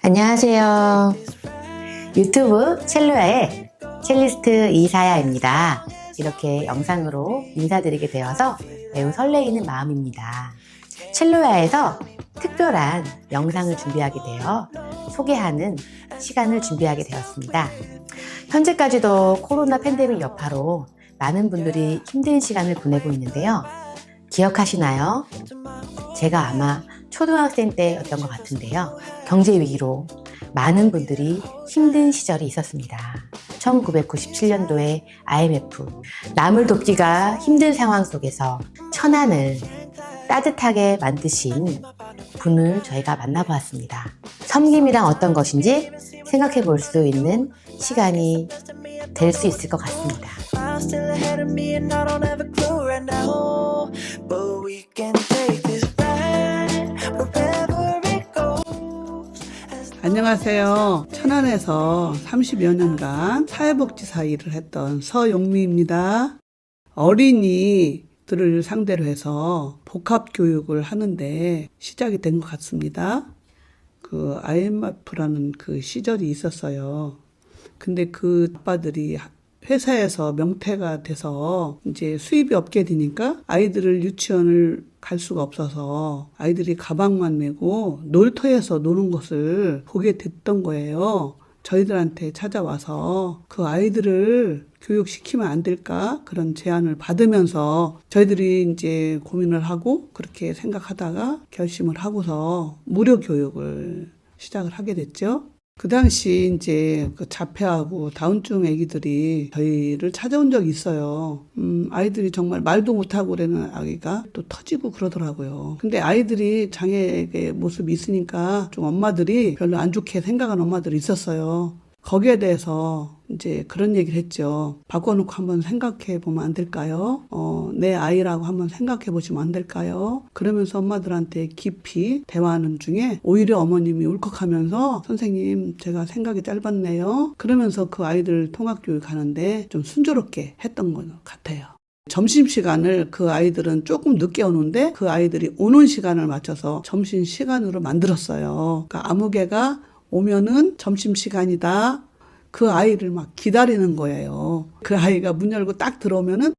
안녕하세요. 유튜브 첼로야의 첼리스트 이사야입니다. 이렇게 영상으로 인사드리게 되어서 매우 설레이는 마음입니다. 첼로야에서 특별한 영상을 준비하게 되어 소개하는 시간을 준비하게 되었습니다. 현재까지도 코로나 팬데믹 여파로 많은 분들이 힘든 시간을 보내고 있는데요. 기억하시나요? 제가 아마 초등학생 때였던 것 같은데요. 경제 위기로 많은 분들이 힘든 시절이 있었습니다. 1997년도에 IMF, 남을 돕기가 힘든 상황 속에서 천안을 따뜻하게 만드신 분을 저희가 만나보았습니다. 섬김이란 어떤 것인지 생각해 볼 수 있는 시간이 될 수 있을 것 같습니다. 안녕하세요. 천안에서 30여 년간 사회복지사 일을 했던 서용미입니다. 어린이들을 상대로 해서 복합교육을 하는데 시작이 된 것 같습니다. 그 IMF라는 그 시절이 있었어요. 근데 그 아빠들이 회사에서 명퇴가 돼서 이제 수입이 없게 되니까 아이들을 유치원을 갈 수가 없어서 아이들이 가방만 메고 놀터에서 노는 것을 보게 됐던 거예요. 저희들한테 찾아와서 그 아이들을 교육시키면 안 될까? 그런 제안을 받으면서 저희들이 이제 고민을 하고 그렇게 생각하다가 결심을 하고서 무료 교육을 시작을 하게 됐죠. 그 당시 이제 그 자폐하고 다운증 애기들이 저희를 찾아온 적이 있어요. 아이들이 정말 말도 못하고 그러는 아기가 또 터지고 그러더라고요. 근데 아이들이 장애의 모습이 있으니까 좀 엄마들이 별로 안 좋게 생각하는 엄마들이 있었어요. 거기에 대해서 이제 그런 얘기를 했죠. 바꿔놓고 한번 생각해 보면 안 될까요? 내 아이라고 한번 생각해 보시면 안 될까요? 그러면서 엄마들한테 깊이 대화하는 중에 오히려 어머님이 울컥하면서 선생님 제가 생각이 짧았네요. 그러면서 그 아이들 통학교육 가는데 좀 순조롭게 했던 것 같아요. 점심시간을 그 아이들은 조금 늦게 오는데 그 아이들이 오는 시간을 맞춰서 점심시간으로 만들었어요. 그러니까 아무개가 오면은 점심시간이다. 그 아이를 막 기다리는 거예요. 그 아이가 문 열고 딱 들어오면은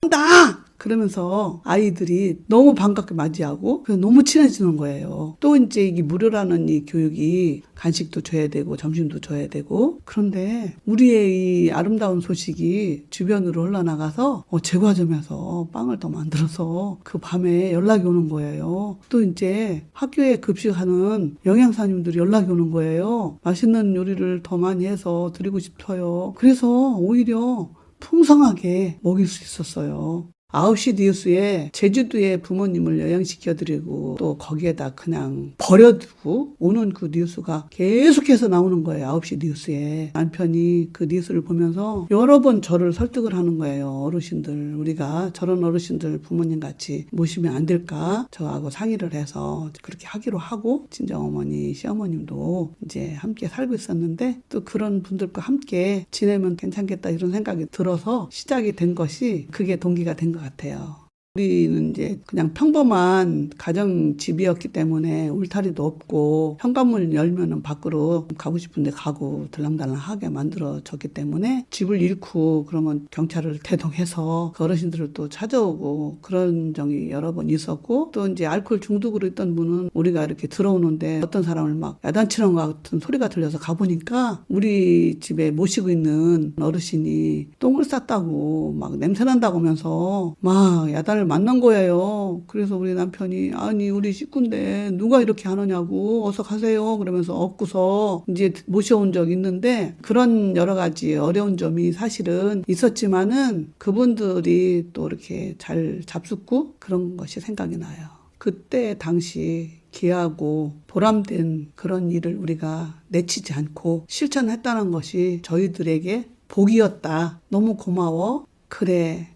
나! 그러면서 아이들이 너무 반갑게 맞이하고 그래서 너무 친해지는 거예요. 또 이제 이게 무료라는 이 교육이 간식도 줘야 되고 점심도 줘야 되고 그런데 우리의 이 아름다운 소식이 주변으로 흘러나가서 제과점에서 빵을 더 만들어서 그 밤에 연락이 오는 거예요. 또 이제 학교에 급식하는 영양사님들이 연락이 오는 거예요. 맛있는 요리를 더 많이 해서 드리고 싶어요. 그래서 오히려 풍성하게 먹일 수 있었어요. 9시 뉴스에 제주도에 부모님을 요양시켜드리고 또 거기에다 그냥 버려두고 오는 그 뉴스가 계속해서 나오는 거예요. 9시 뉴스에. 남편이 그 뉴스를 보면서 여러 번 저를 설득을 하는 거예요. 어르신들 우리가 저런 어르신들 부모님 같이 모시면 안 될까? 저하고 상의를 해서 그렇게 하기로 하고 친정어머니 시어머님도 이제 함께 살고 있었는데 또 그런 분들과 함께 지내면 괜찮겠다 이런 생각이 들어서 시작이 된 것이 그게 동기가 된 것 같아요. 우리는 이제 그냥 평범한 가정집이었기 때문에 울타리도 없고 현관문 열면은 밖으로 가고 싶은데 가고 들랑달랑하게 만들어졌기 때문에 집을 잃고 그러면 경찰을 대동해서 그 어르신들을 또 찾아오고 그런 적이 여러 번 있었고 또 이제 알코올 중독으로 있던 분은 우리가 이렇게 들어오는데 어떤 사람을 막 야단치는 것 같은 소리가 들려서 가보니까 우리 집에 모시고 있는 어르신이 똥을 쌌다고 막 냄새난다고 하면서 막 야단을 만난 거예요. 그래서 우리 남편이 아니 우리 식구인데 누가 이렇게 하느냐고 어서 가세요 그러면서 업고서 이제 모셔온 적 있는데 그런 여러 가지 어려운 점이 사실은 있었지만은 그분들이 또 이렇게 잘 잡숫고 그런 것이 생각이 나요. 그때 당시 귀하고 보람된 그런 일을 우리가 내치지 않고 실천했다는 것이 저희들에게 복이었다. 너무 고마워. 그래.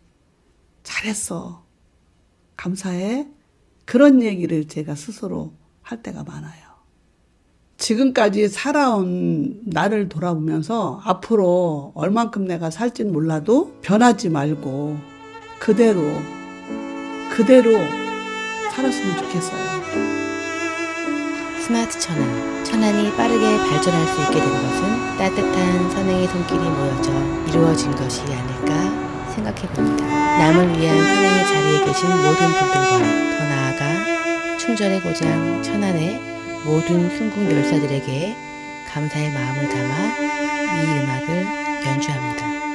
잘했어. 감사해. 그런 얘기를 제가 스스로 할 때가 많아요. 지금까지 살아온 나를 돌아보면서 앞으로 얼만큼 내가 살진 몰라도 변하지 말고 그대로 살았으면 좋겠어요. 스마트 천안. 천안이 빠르게 발전할 수 있게 된 것은 따뜻한 선행의 손길이 모여져 이루어진 것이 아닐까 생각해 봅니다. 남을 위한 선행의 자리에 계신 모든 분들과 더 나아가 충절의 고장 천안의 모든 순국 열사들에게 감사의 마음을 담아 이 음악을 연주합니다.